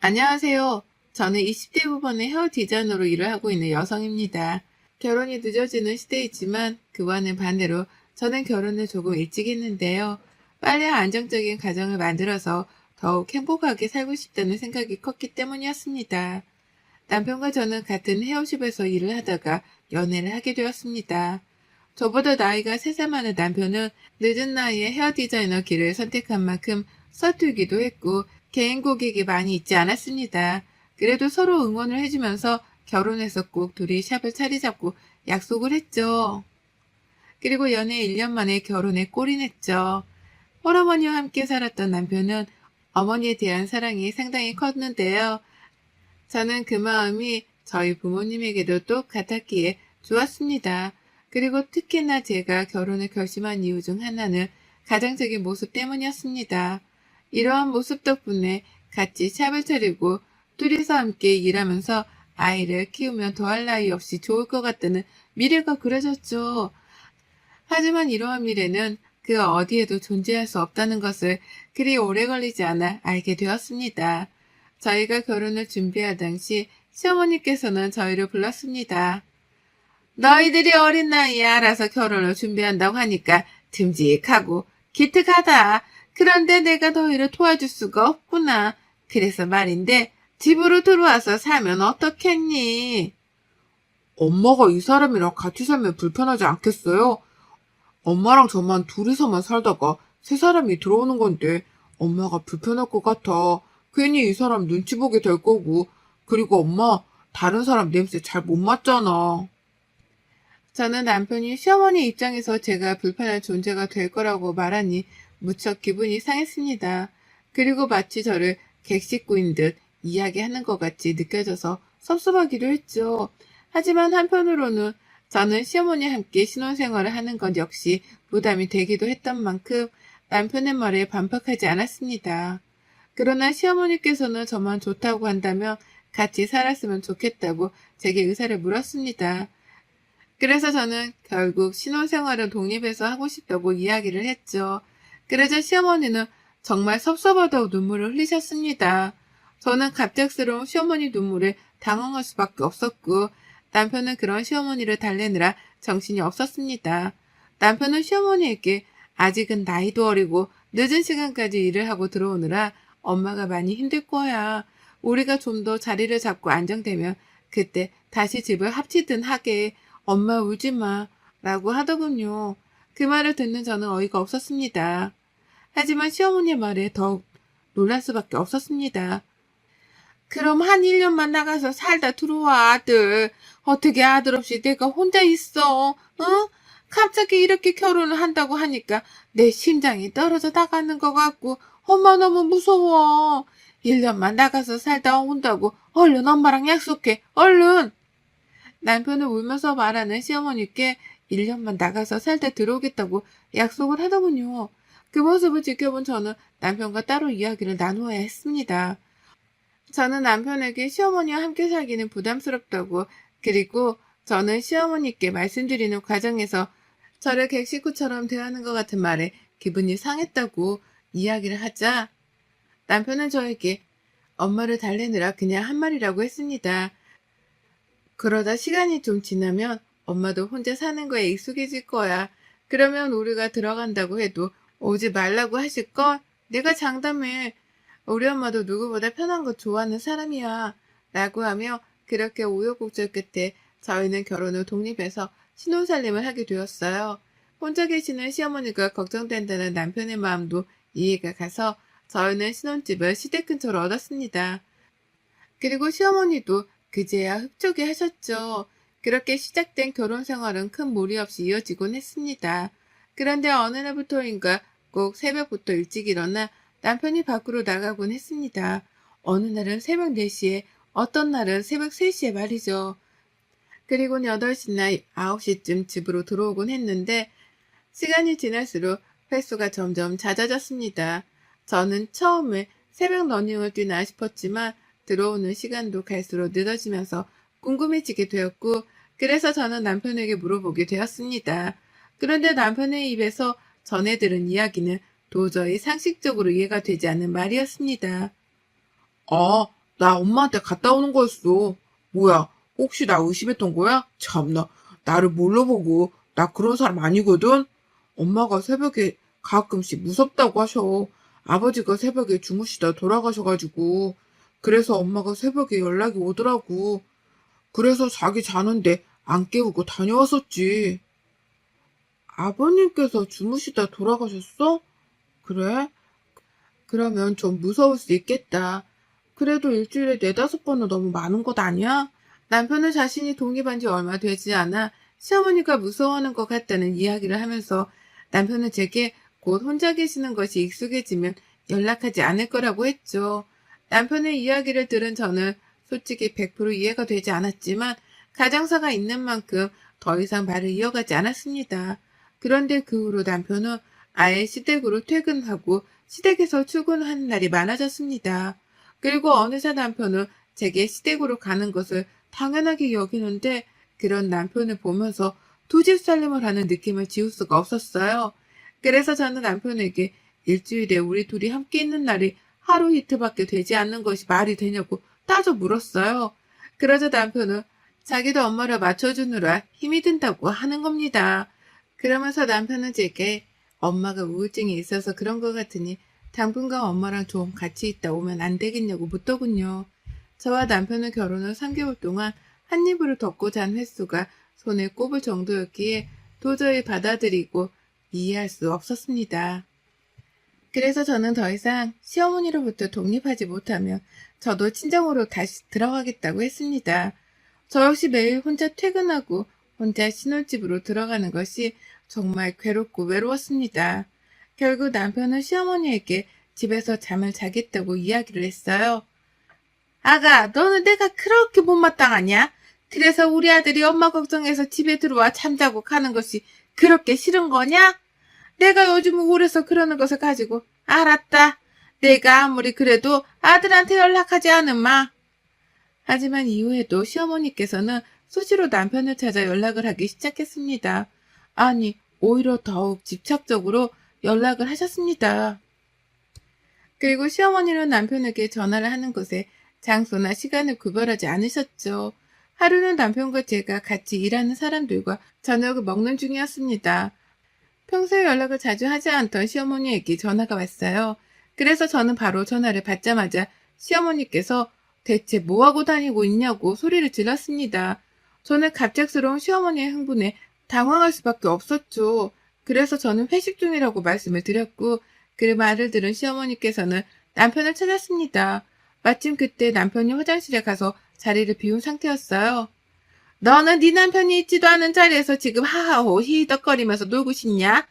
안녕하세요. 저는 20대 후반의 헤어 디자이너로 일을 하고 있는 여성입니다. 결혼이 늦어지는 시대이지만 그와는 반대로 저는 결혼을 조금 일찍 했는데요. 빨리 안정적인 가정을 만들어서 더욱 행복하게 살고 싶다는 생각이 컸기 때문이었습니다. 남편과 저는 같은 헤어숍에서 일을 하다가 연애를 하게 되었습니다. 저보다 나이가 3살 많은 남편은 늦은 나이에 헤어 디자이너 길을 선택한 만큼 서툴기도 했고 개인 고객이 많이 있지 않았습니다. 그래도 서로 응원을 해주면서 결혼해서 꼭 둘이 샵을 차리 잡고 약속을 했죠. 그리고 연애 1년 만에 결혼에 골인했죠. 홀어머니와 함께 살았던 남편은 어머니에 대한 사랑이 상당히 컸는데요. 저는 그 마음이 저희 부모님에게도 똑같았기에 좋았습니다. 그리고 특히나 제가 결혼을 결심한 이유 중 하나는 가정적인 모습 때문이었습니다. 이러한 모습 덕분에 같이 샵을 차리고 둘이서 함께 일하면서 아이를 키우면 더할 나위 없이 좋을 것 같다는 미래가 그려졌죠. 하지만 이러한 미래는 그 어디에도 존재할 수 없다는 것을 그리 오래 걸리지 않아 알게 되었습니다. 저희가 결혼을 준비할 당시 시어머니께서는 저희를 불렀습니다. 너희들이 어린 나이에 알아서 결혼을 준비한다고 하니까 듬직하고 기특하다. 그런데 내가 너희를 도와줄 수가 없구나. 그래서 말인데 집으로 들어와서 살면 어떻겠니? 엄마가 이 사람이랑 같이 살면 불편하지 않겠어요? 엄마랑 저만 둘이서만 살다가 세 사람이 들어오는 건데 엄마가 불편할 것 같아. 괜히 이 사람 눈치 보게 될 거고. 그리고 엄마, 다른 사람 냄새 잘 못 맡잖아. 저는 남편이 시어머니 입장에서 제가 불편한 존재가 될 거라고 말하니 무척 기분이 상했습니다. 그리고 마치 저를 객식구인 듯 이야기하는 것 같이 느껴져서 섭섭하기도 했죠. 하지만 한편으로는 저는 시어머니와 함께 신혼생활을 하는 것 역시 부담이 되기도 했던 만큼 남편의 말에 반박하지 않았습니다. 그러나 시어머니께서는 저만 좋다고 한다면 같이 살았으면 좋겠다고 제게 의사를 물었습니다. 그래서 저는 결국 신혼생활은 독립해서 하고 싶다고 이야기를 했죠. 그러자 시어머니는 정말 섭섭하다고 눈물을 흘리셨습니다. 저는 갑작스러운 시어머니 눈물에 당황할 수밖에 없었고 남편은 그런 시어머니를 달래느라 정신이 없었습니다. 남편은 시어머니에게 아직은 나이도 어리고 늦은 시간까지 일을 하고 들어오느라 엄마가 많이 힘들 거야. 우리가 좀 더 자리를 잡고 안정되면 그때 다시 집을 합치든 하게. 엄마 울지 마. 라고 하더군요. 그 말을 듣는 저는 어이가 없었습니다. 하지만 시어머니의 말에 더욱 놀랄 수밖에 없었습니다. 그럼 한 1년만 나가서 살다 들어와, 아들. 어떻게 아들 없이 내가 혼자 있어? 응? 갑자기 이렇게 결혼을 한다고 하니까 내 심장이 떨어져 나가는 것 같고 엄마 너무 무서워. 1년만 나가서 살다 온다고 얼른 엄마랑 약속해. 얼른. 남편은 울면서 말하는 시어머니께 1년만 나가서 살다 들어오겠다고 약속을 하더군요. 그 모습을 지켜본 저는 남편과 따로 이야기를 나누어야 했습니다. 저는 남편에게 시어머니와 함께 살기는 부담스럽다고, 그리고 저는 시어머니께 말씀드리는 과정에서 저를 객식구처럼 대하는 것 같은 말에 기분이 상했다고 이야기를 하자 남편은 저에게 엄마를 달래느라 그냥 한 말이라고 했습니다. 그러다 시간이 좀 지나면 엄마도 혼자 사는 거에 익숙해질 거야. 그러면 우리가 들어간다고 해도 오지 말라고 하실걸? 내가 장담해. 우리 엄마도 누구보다 편한 거 좋아하는 사람이야. 라고 하며 그렇게 우여곡절 끝에 저희는 결혼을 독립해서 신혼살림을 하게 되었어요. 혼자 계시는 시어머니가 걱정된다는 남편의 마음도 이해가 가서 저희는 신혼집을 시댁 근처로 얻었습니다. 그리고 시어머니도 그제야 흡족해 하셨죠. 그렇게 시작된 결혼 생활은 큰 무리 없이 이어지곤 했습니다. 그런데 어느 날부터인가 꼭 새벽부터 일찍 일어나 남편이 밖으로 나가곤 했습니다. 어느 날은 새벽 4시에, 어떤 날은 새벽 3시에 말이죠. 그리고는 8시나 9시쯤 집으로 들어오곤 했는데 시간이 지날수록 횟수가 점점 잦아졌습니다. 저는 처음에 새벽 러닝을 뛰나 싶었지만 들어오는 시간도 갈수록 늦어지면서 궁금해지게 되었고 그래서 저는 남편에게 물어보게 되었습니다. 그런데 남편의 입에서 전해 들은 이야기는 도저히 상식적으로 이해가 되지 않는 말이었습니다. 아, 나 엄마한테 갔다 오는 거였어. 뭐야, 혹시 나 의심했던 거야? 참나, 나를 뭘로 보고, 나 그런 사람 아니거든? 엄마가 새벽에 가끔씩 무섭다고 하셔. 아버지가 새벽에 주무시다 돌아가셔가지고. 그래서 엄마가 새벽에 연락이 오더라고. 그래서 자기 자는데 안 깨우고 다녀왔었지. 아버님께서 주무시다 돌아가셨어? 그래? 그러면 좀 무서울 수 있겠다. 그래도 일주일에 네다섯 번은 너무 많은 것 아니야? 남편은 자신이 독립한 지 얼마 되지 않아 시어머니가 무서워하는 것 같다는 이야기를 하면서 남편은 제게 곧 혼자 계시는 것이 익숙해지면 연락하지 않을 거라고 했죠. 남편의 이야기를 들은 저는 솔직히 100% 이해가 되지 않았지만 가정사가 있는 만큼 더 이상 말을 이어가지 않았습니다. 그런데 그 후로 남편은 아예 시댁으로 퇴근하고 시댁에서 출근하는 날이 많아졌습니다. 그리고 어느새 남편은 제게 시댁으로 가는 것을 당연하게 여기는데 그런 남편을 보면서 두 집 살림을 하는 느낌을 지울 수가 없었어요. 그래서 저는 남편에게 일주일에 우리 둘이 함께 있는 날이 하루 이틀밖에 되지 않는 것이 말이 되냐고 따져 물었어요. 그러자 남편은 자기도 엄마를 맞춰주느라 힘이 든다고 하는 겁니다. 그러면서 남편은 제게 엄마가 우울증이 있어서 그런 것 같으니 당분간 엄마랑 좀 같이 있다 오면 안 되겠냐고 묻더군요. 저와 남편은 결혼 후 3개월 동안 한 이불을 덮고 잔 횟수가 손에 꼽을 정도였기에 도저히 받아들이고 이해할 수 없었습니다. 그래서 저는 더 이상 시어머니로부터 독립하지 못하면 저도 친정으로 다시 들어가겠다고 했습니다. 저 역시 매일 혼자 퇴근하고 혼자 신혼집으로 들어가는 것이 정말 괴롭고 외로웠습니다. 결국 남편은 시어머니에게 집에서 잠을 자겠다고 이야기를 했어요. 아가, 너는 내가 그렇게 못마땅하냐? 그래서 우리 아들이 엄마 걱정해서 집에 들어와 잠자고 가는 것이 그렇게 싫은 거냐? 내가 요즘 우울해서 그러는 것을 가지고 알았다. 내가 아무리 그래도 아들한테 연락하지 않으마. 하지만 이후에도 시어머니께서는 수시로 남편을 찾아 연락을 하기 시작했습니다. 아니, 오히려 더욱 집착적으로 연락을 하셨습니다. 그리고 시어머니는 남편에게 전화를 하는 것에 장소나 시간을 구별하지 않으셨죠. 하루는 남편과 제가 같이 일하는 사람들과 저녁을 먹는 중이었습니다. 평소에 연락을 자주 하지 않던 시어머니에게 전화가 왔어요. 그래서 저는 바로 전화를 받자마자 시어머니께서 대체 뭐하고 다니고 있냐고 소리를 질렀습니다. 저는 갑작스러운 시어머니의 흥분에 당황할 수밖에 없었죠. 그래서 저는 회식 중이라고 말씀을 드렸고 그 말을 들은 시어머니께서는 남편을 찾았습니다. 마침 그때 남편이 화장실에 가서 자리를 비운 상태였어요. 너는 네 남편이 있지도 않은 자리에서 지금 하하호 히덕거리면서 놀고 싶냐?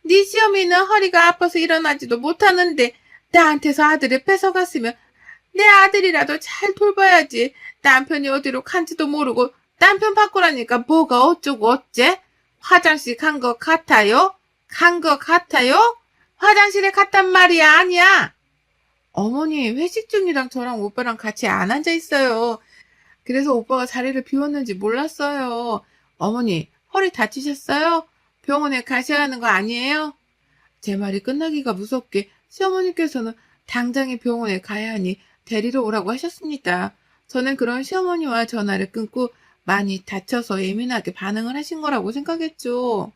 네 시어미는 허리가 아파서 일어나지도 못하는데 나한테서 아들을 뺏어갔으면 내 아들이라도 잘 돌봐야지. 남편이 어디로 간지도 모르고 남편 바꾸라니까 뭐가 어쩌고 어째? 화장실 간 것 같아요? 간 것 같아요? 화장실에 갔단 말이야 아니야. 어머니 회식 중이랑 저랑 오빠랑 같이 안 앉아 있어요. 그래서 오빠가 자리를 비웠는지 몰랐어요. 어머니 허리 다치셨어요? 병원에 가셔야 하는 거 아니에요? 제 말이 끝나기가 무섭게 시어머니께서는 당장에 병원에 가야 하니 데리러 오라고 하셨습니다. 저는 그런 시어머니와 전화를 끊고 많이 다쳐서 예민하게 반응을 하신 거라고 생각했죠.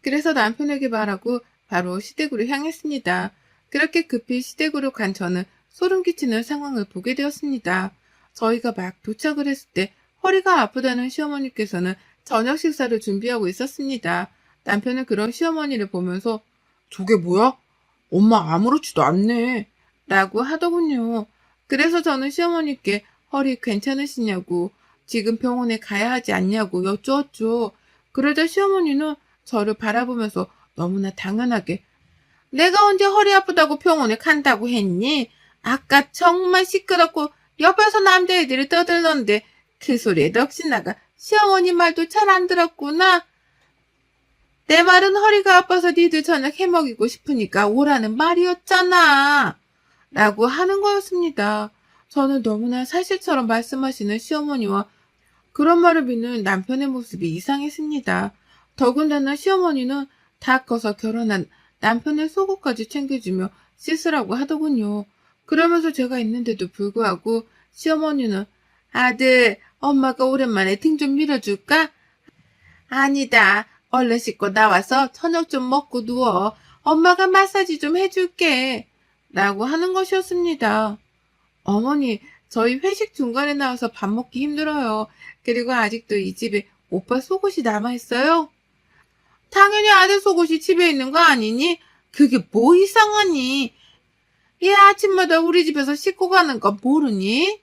그래서 남편에게 말하고 바로 시댁으로 향했습니다. 그렇게 급히 시댁으로 간 저는 소름 끼치는 상황을 보게 되었습니다. 저희가 막 도착을 했을 때 허리가 아프다는 시어머니께서는 저녁 식사를 준비하고 있었습니다. 남편은 그런 시어머니를 보면서 저게 뭐야? 엄마 아무렇지도 않네. 라고 하더군요. 그래서 저는 시어머니께 허리 괜찮으시냐고 지금 병원에 가야 하지 않냐고 여쭈었죠. 그러자 시어머니는 저를 바라보면서 너무나 당연하게 내가 언제 허리 아프다고 병원에 간다고 했니? 아까 정말 시끄럽고 옆에서 남자애들이 떠들던데 그 소리에 넋이 나가 시어머니 말도 잘 안 들었구나. 내 말은 허리가 아파서 니들 저녁 해먹이고 싶으니까 오라는 말이었잖아. 라고 하는 거였습니다. 저는 너무나 사실처럼 말씀하시는 시어머니와 그런 말을 믿는 남편의 모습이 이상했습니다. 더군다나 시어머니는 다 커서 결혼한 남편의 속옷까지 챙겨주며 씻으라고 하더군요. 그러면서 제가 있는데도 불구하고 시어머니는 아들, 엄마가 오랜만에 등 좀 밀어줄까? 아니다. 얼른 씻고 나와서 저녁 좀 먹고 누워. 엄마가 마사지 좀 해줄게. 라고 하는 것이었습니다. 어머니, 저희 회식 중간에 나와서 밥 먹기 힘들어요. 그리고 아직도 이 집에 오빠 속옷이 남아있어요? 당연히 아들 속옷이 집에 있는 거 아니니? 그게 뭐 이상하니? 얘 아침마다 우리 집에서 씻고 가는 거 모르니?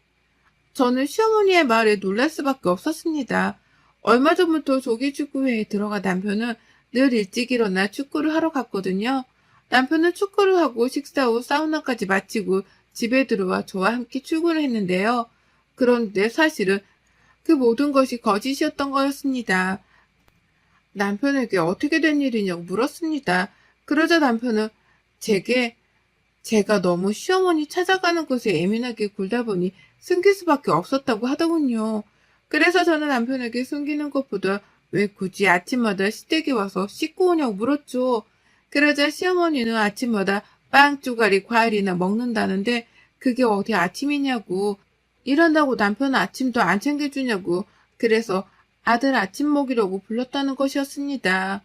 저는 시어머니의 말에 놀랄 수밖에 없었습니다. 얼마 전부터 조기축구회에 들어가 남편은 늘 일찍 일어나 축구를 하러 갔거든요. 남편은 축구를 하고 식사 후 사우나까지 마치고 집에 들어와 저와 함께 출근을 했는데요. 그런데 사실은 그 모든 것이 거짓이었던 거였습니다. 남편에게 어떻게 된 일이냐고 물었습니다. 그러자 남편은 제가 너무 시어머니 찾아가는 곳에 예민하게 굴다 보니 숨길 수밖에 없었다고 하더군요. 그래서 저는 남편에게 숨기는 것보다 왜 굳이 아침마다 시댁에 와서 씻고 오냐고 물었죠. 그러자 시어머니는 아침마다 빵 쪼가리 과일이나 먹는다는데 그게 어디 아침이냐고. 일한다고 남편은 아침도 안 챙겨주냐고. 그래서 아들 아침 먹이려고 불렀다는 것이었습니다.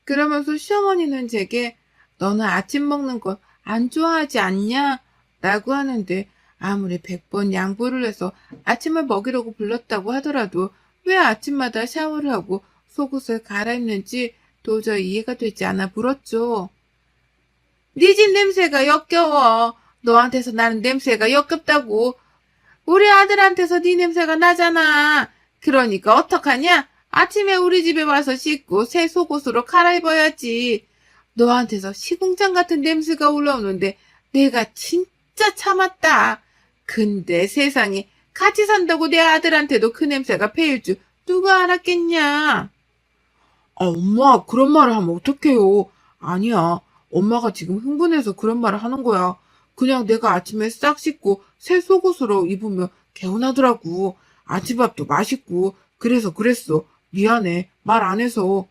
그러면서 시어머니는 제게 너는 아침 먹는 거 안 좋아하지 않냐? 라고 하는데 아무리 100번 양보를 해서 아침을 먹이려고 불렀다고 하더라도 왜 아침마다 샤워를 하고 속옷을 갈아입는지 도저히 이해가 되지 않아 물었죠. 네 집 냄새가 역겨워. 너한테서 나는 냄새가 역겹다고. 우리 아들한테서 네 냄새가 나잖아. 그러니까 어떡하냐? 아침에 우리 집에 와서 씻고 새 속옷으로 갈아입어야지. 너한테서 시궁창 같은 냄새가 올라오는데 내가 진짜 참았다. 근데 세상에 같이 산다고 내 아들한테도 그 냄새가 배일 줄 누가 알았겠냐? 엄마, 그런 말을 하면 어떡해요? 아니야. 엄마가 지금 흥분해서 그런 말을 하는 거야. 그냥 내가 아침에 싹 씻고 새 속옷으로 입으면 개운하더라고. 아침밥도 맛있고 그래서 그랬어. 미안해. 말 안 해서.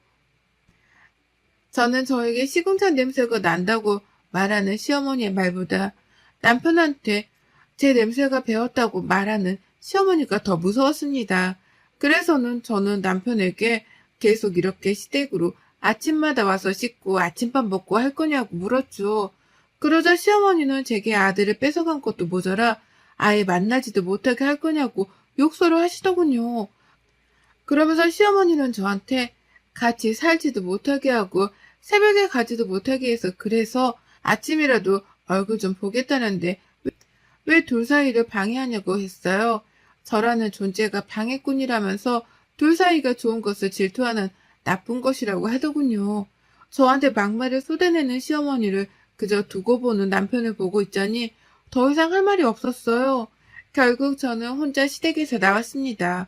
저는 저에게 시궁창 냄새가 난다고 말하는 시어머니의 말보다 남편한테 제 냄새가 배었다고 말하는 시어머니가 더 무서웠습니다. 그래서는 저는 남편에게 계속 이렇게 시댁으로 아침마다 와서 씻고 아침밥 먹고 할 거냐고 물었죠. 그러자 시어머니는 제게 아들을 뺏어간 것도 모자라 아예 만나지도 못하게 할 거냐고 욕설을 하시더군요. 그러면서 시어머니는 저한테 같이 살지도 못하게 하고 새벽에 가지도 못하게 해서 그래서 아침이라도 얼굴 좀 보겠다는데 왜 둘 사이를 방해하냐고 했어요. 저라는 존재가 방해꾼이라면서 둘 사이가 좋은 것을 질투하는 나쁜 것이라고 하더군요. 저한테 막말을 쏟아내는 시어머니를 그저 두고 보는 남편을 보고 있자니 더 이상 할 말이 없었어요. 결국 저는 혼자 시댁에서 나왔습니다.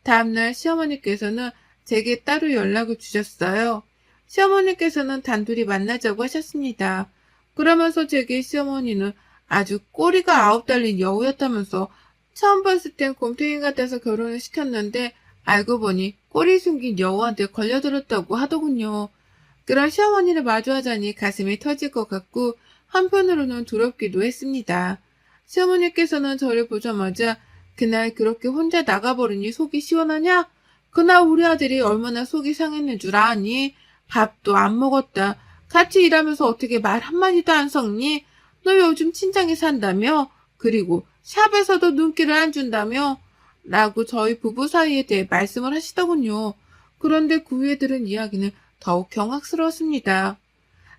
다음날 시어머니께서는 제게 따로 연락을 주셨어요. 시어머니께서는 단둘이 만나자고 하셨습니다. 그러면서 제게 시어머니는 아주 꼬리가 9달린 여우였다면서 처음 봤을 땐 곰탱이 같아서 결혼을 시켰는데 알고 보니 꼬리 숨긴 여우한테 걸려들었다고 하더군요. 그런 시어머니를 마주하자니 가슴이 터질 것 같고 한편으로는 두렵기도 했습니다. 시어머니께서는 저를 보자마자 그날 그렇게 혼자 나가버리니 속이 시원하냐? 그날 우리 아들이 얼마나 속이 상했는 줄 아니? 밥도 안 먹었다. 같이 일하면서 어떻게 말 한마디도 안 섞니? 너 요즘 친정에 산다며? 그리고 샵에서도 눈길을 안 준다며? 라고 저희 부부 사이에 대해 말씀을 하시더군요. 그런데 그 후에 들은 이야기는 더욱 경악스러웠습니다.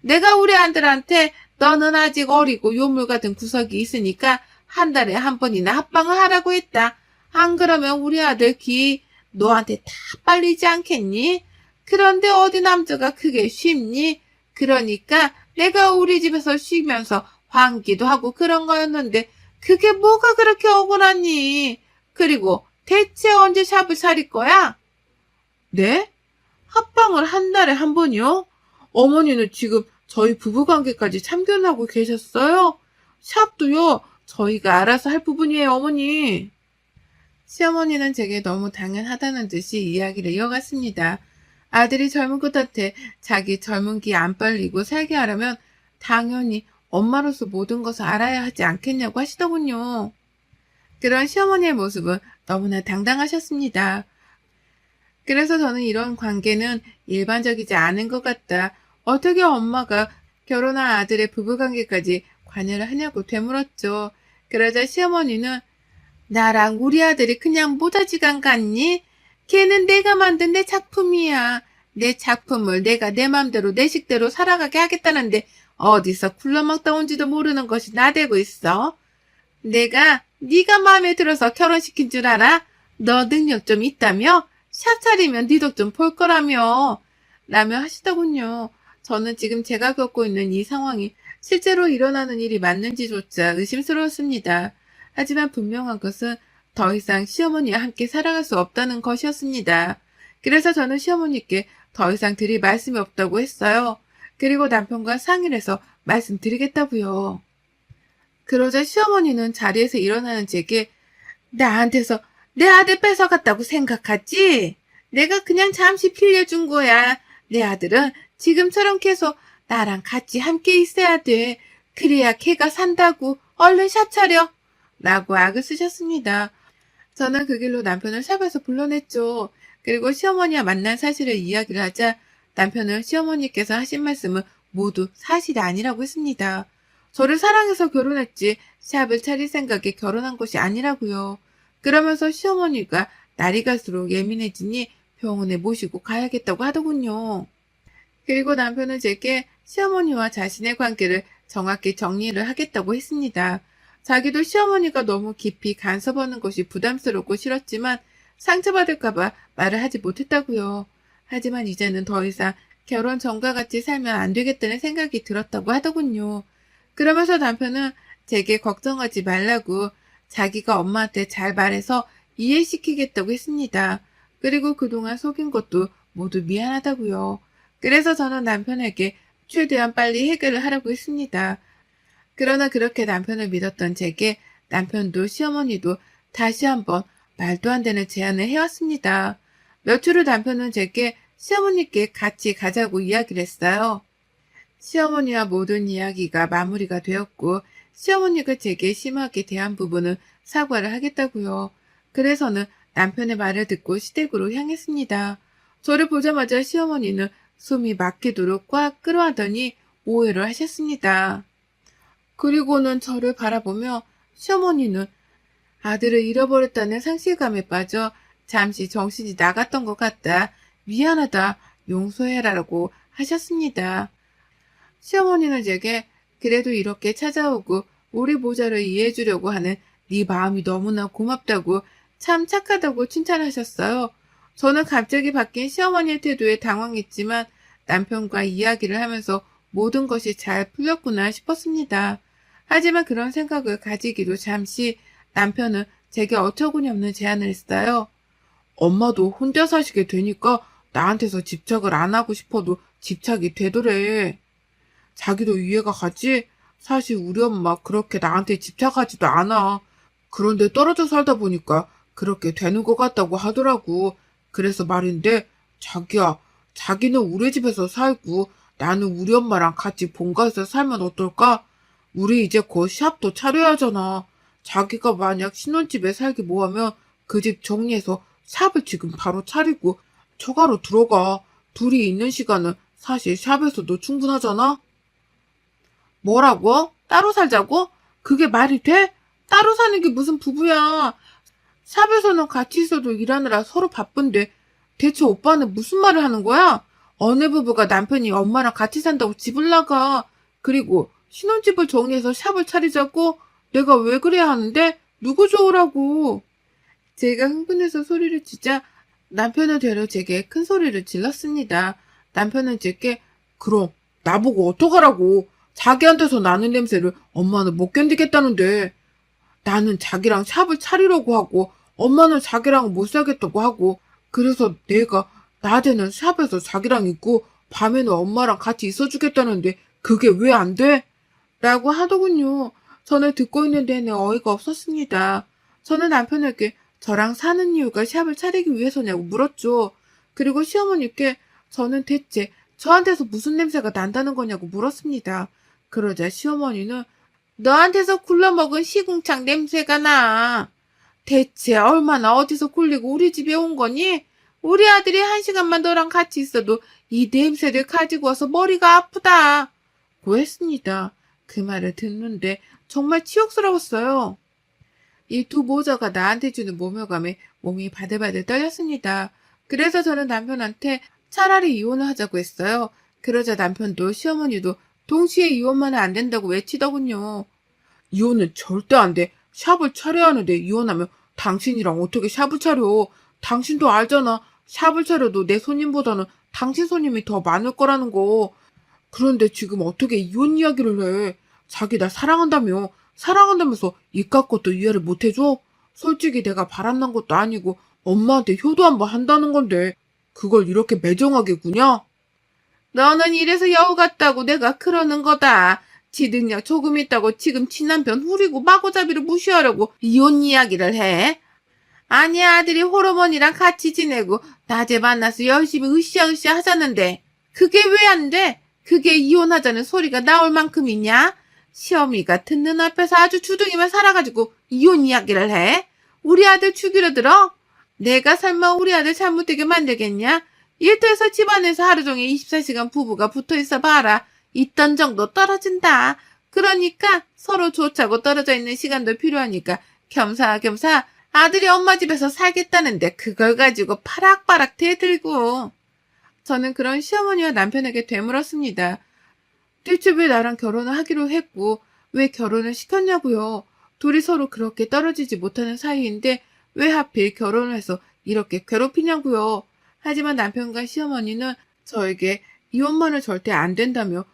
내가 우리 아들한테 너는 아직 어리고 요물 같은 구석이 있으니까 한 달에 한 번이나 합방을 하라고 했다. 안 그러면 우리 아들 기 너한테 다 빨리지 않겠니? 그런데 어디 남자가 그게 쉽니? 그러니까 내가 우리 집에서 쉬면서 환기도 하고 그런 거였는데 그게 뭐가 그렇게 억울하니? 그리고 대체 언제 샵을 차릴 거야? 네? 합방을 한 달에 한 번이요? 어머니는 지금 저희 부부관계까지 참견하고 계셨어요? 샵도요, 저희가 알아서 할 부분이에요, 어머니. 시어머니는 제게 너무 당연하다는 듯이 이야기를 이어갔습니다. 아들이 젊은 끝한테 자기 젊은 기 안 빨리고 살게 하려면 당연히 엄마로서 모든 것을 알아야 하지 않겠냐고 하시더군요. 그런 시어머니의 모습은 너무나 당당하셨습니다. 그래서 저는 이런 관계는 일반적이지 않은 것 같다. 어떻게 엄마가 결혼한 아들의 부부관계까지 관여를 하냐고 되물었죠. 그러자 시어머니는 나랑 우리 아들이 그냥 모자지간 같니? 걔는 내가 만든 내 작품이야. 내 작품을 내가 내 맘대로 내 식대로 살아가게 하겠다는데 어디서 굴러먹다 온지도 모르는 것이 나대고 있어. 내가 네가 마음에 들어서 결혼시킨 줄 알아? 너 능력 좀 있다며? 샵 차리면 네 덕 좀 볼 거라며. 라며 하시더군요. 저는 지금 제가 겪고 있는 이 상황이 실제로 일어나는 일이 맞는지조차 의심스러웠습니다. 하지만 분명한 것은 더 이상 시어머니와 함께 살아갈 수 없다는 것이었습니다. 그래서 저는 시어머니께 더 이상 드릴 말씀이 없다고 했어요. 그리고 남편과 상의를 해서 말씀드리겠다고요. 그러자 시어머니는 자리에서 일어나는 제게 나한테서 내 아들 뺏어갔다고 생각하지? 내가 그냥 잠시 빌려준 거야. 내 아들은 지금처럼 계속 나랑 같이 함께 있어야 돼. 그래야 걔가 산다고. 얼른 샵 차려. 라고 악을 쓰셨습니다. 저는 그 길로 남편을 샵에서 불러냈죠. 그리고 시어머니와 만난 사실을 이야기를 하자 남편은 시어머니께서 하신 말씀은 모두 사실이 아니라고 했습니다. 저를 사랑해서 결혼했지 샵을 차릴 생각에 결혼한 것이 아니라고요. 그러면서 시어머니가 날이 갈수록 예민해지니 병원에 모시고 가야겠다고 하더군요. 그리고 남편은 제게 시어머니와 자신의 관계를 정확히 정리를 하겠다고 했습니다. 자기도 시어머니가 너무 깊이 간섭하는 것이 부담스럽고 싫었지만 상처받을까봐 말을 하지 못했다고요. 하지만 이제는 더 이상 결혼 전과 같이 살면 안 되겠다는 생각이 들었다고 하더군요. 그러면서 남편은 제게 걱정하지 말라고 자기가 엄마한테 잘 말해서 이해시키겠다고 했습니다. 그리고 그동안 속인 것도 모두 미안하다고요. 그래서 저는 남편에게 최대한 빨리 해결을 하라고 했습니다. 그러나 그렇게 남편을 믿었던 제게 남편도 시어머니도 다시 한번 말도 안 되는 제안을 해왔습니다. 며칠 후 남편은 제게 시어머니께 같이 가자고 이야기를 했어요. 시어머니와 모든 이야기가 마무리가 되었고 시어머니가 제게 심하게 대한 부분은 사과를 하겠다고요. 그래서는 남편의 말을 듣고 시댁으로 향했습니다. 저를 보자마자 시어머니는 숨이 막히도록 꽉 끌어안더니 오해를 하셨습니다. 그리고는 저를 바라보며 시어머니는 아들을 잃어버렸다는 상실감에 빠져 잠시 정신이 나갔던 것 같다. 미안하다. 용서해라라고 하셨습니다. 시어머니는 제게 그래도 이렇게 찾아오고 우리 모자를 이해해주려고 하는 네 마음이 너무나 고맙다고 참 착하다고 칭찬하셨어요. 저는 갑자기 바뀐 시어머니의 태도에 당황했지만 남편과 이야기를 하면서 모든 것이 잘 풀렸구나 싶었습니다. 하지만 그런 생각을 가지기도 잠시 남편은 제게 어처구니없는 제안을 했어요. 엄마도 혼자 사시게 되니까 나한테서 집착을 안 하고 싶어도 집착이 되더래. 자기도 이해가 가지? 사실 우리 엄마 그렇게 나한테 집착하지도 않아. 그런데 떨어져 살다 보니까 그렇게 되는 것 같다고 하더라고. 그래서 말인데, 자기야, 자기는 우리 집에서 살고 나는 우리 엄마랑 같이 본가에서 살면 어떨까? 우리 이제 곧 샵도 차려야 하잖아. 자기가 만약 신혼집에 살기 뭐하면 그 집 정리해서 샵을 지금 바로 차리고 처가로 들어가. 둘이 있는 시간은 사실 샵에서도 충분하잖아? 뭐라고? 따로 살자고? 그게 말이 돼? 따로 사는 게 무슨 부부야. 샵에서는 같이 있어도 일하느라 서로 바쁜데 대체 오빠는 무슨 말을 하는 거야? 어느 부부가 남편이 엄마랑 같이 산다고 집을 나가. 그리고 신혼집을 정리해서 샵을 차리자고? 내가 왜 그래야 하는데? 누구 좋으라고? 제가 흥분해서 소리를 치자 남편을 되려 제게 큰 소리를 질렀습니다. 남편은 제게 그럼 나보고 어떡하라고. 자기한테서 나는 냄새를 엄마는 못 견디겠다는데. 나는 자기랑 샵을 차리려고 하고 엄마는 자기랑 못 살겠다고 하고 그래서 내가 낮에는 샵에서 자기랑 있고 밤에는 엄마랑 같이 있어주겠다는데 그게 왜 안 돼? 라고 하더군요. 저는 듣고 있는 내내 어이가 없었습니다. 저는 남편에게 저랑 사는 이유가 샵을 차리기 위해서냐고 물었죠. 그리고 시어머니께 저는 대체 저한테서 무슨 냄새가 난다는 거냐고 물었습니다. 그러자 시어머니는 너한테서 굴러먹은 시궁창 냄새가 나. 대체 얼마나 어디서 굴리고 우리 집에 온 거니? 우리 아들이 1시간만 너랑 같이 있어도 이 냄새를 가지고 와서 머리가 아프다. 고 했습니다. 그 말을 듣는데 정말 치욕스러웠어요. 이 두 모자가 나한테 주는 모멸감에 몸이 바들바들 떨렸습니다. 그래서 저는 남편한테 차라리 이혼을 하자고 했어요. 그러자 남편도 시어머니도 동시에 이혼만 안 된다고 외치더군요. 이혼은 절대 안 돼. 샵을 차려야 하는데 이혼하면 당신이랑 어떻게 샵을 차려. 당신도 알잖아. 샵을 차려도 내 손님보다는 당신 손님이 더 많을 거라는 거. 그런데 지금 어떻게 이혼 이야기를 해. 자기 나 사랑한다며. 사랑한다면서 이깟 것도 이해를 못 해줘? 솔직히 내가 바람난 것도 아니고 엄마한테 효도 한번 한다는 건데 그걸 이렇게 매정하게 구냐? 너는 이래서 여우 같다고 내가 그러는 거다. 지 능력 조금 있다고 지금 친남편 후리고 마구잡이로 무시하려고 이혼 이야기를 해? 아니 아들이 호르몬이랑 같이 지내고 낮에 만나서 열심히 으쌰으쌰 하자는데 그게 왜 안 돼? 그게 이혼하자는 소리가 나올 만큼이냐? 시어미가 듣는 앞에서 아주 주둥이만 살아가지고 이혼 이야기를 해? 우리 아들 죽이려 들어? 내가 설마 우리 아들 잘못되게 만들겠냐? 일터에서 집안에서 하루 종일 24시간 부부가 붙어있어 봐라. 있던 정도 떨어진다. 그러니까 서로 좋자고 떨어져 있는 시간도 필요하니까 겸사겸사 아들이 엄마 집에서 살겠다는데 그걸 가지고 파락파락 대들고. 저는 그런 시어머니와 남편에게 되물었습니다. 대체 왜 나랑 결혼을 하기로 했고 왜 결혼을 시켰냐고요. 둘이 서로 그렇게 떨어지지 못하는 사이인데 왜 하필 결혼을 해서 이렇게 괴롭히냐고요. 하지만 남편과 시어머니는 저에게 이혼만은 절대 안 된다며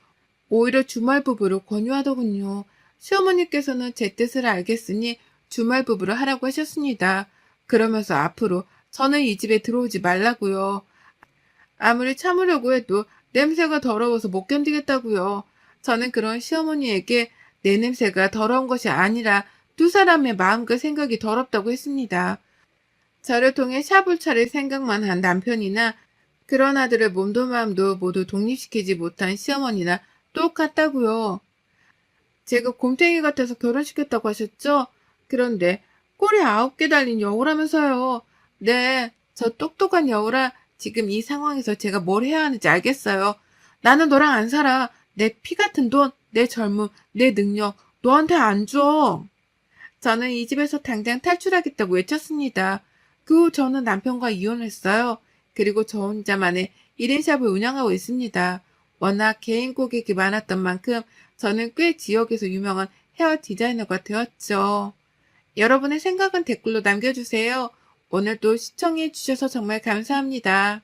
오히려 주말 부부를 권유하더군요. 시어머니께서는 제 뜻을 알겠으니 주말 부부를 하라고 하셨습니다. 그러면서 앞으로 저는 이 집에 들어오지 말라고요. 아무리 참으려고 해도 냄새가 더러워서 못 견디겠다고요. 저는 그런 시어머니에게 내 냄새가 더러운 것이 아니라 두 사람의 마음과 생각이 더럽다고 했습니다. 저를 통해 샵을 차릴 생각만 한 남편이나 그런 아들의 몸도 마음도 모두 독립시키지 못한 시어머니나 똑같다고요. 제가 곰탱이 같아서 결혼시켰다고 하셨죠? 그런데 꼬리 9개 달린 여우라면서요. 네, 저 똑똑한 여우라 지금 이 상황에서 제가 뭘 해야 하는지 알겠어요. 나는 너랑 안 살아. 내 피 같은 돈, 내 젊음, 내 능력 너한테 안 줘. 저는 이 집에서 당장 탈출하겠다고 외쳤습니다. 그 후 저는 남편과 이혼했어요. 그리고 저 혼자만의 1인샵을 운영하고 있습니다. 워낙 개인 고객이 많았던 만큼 저는 꽤 지역에서 유명한 헤어 디자이너가 되었죠. 여러분의 생각은 댓글로 남겨주세요. 오늘도 시청해주셔서 정말 감사합니다.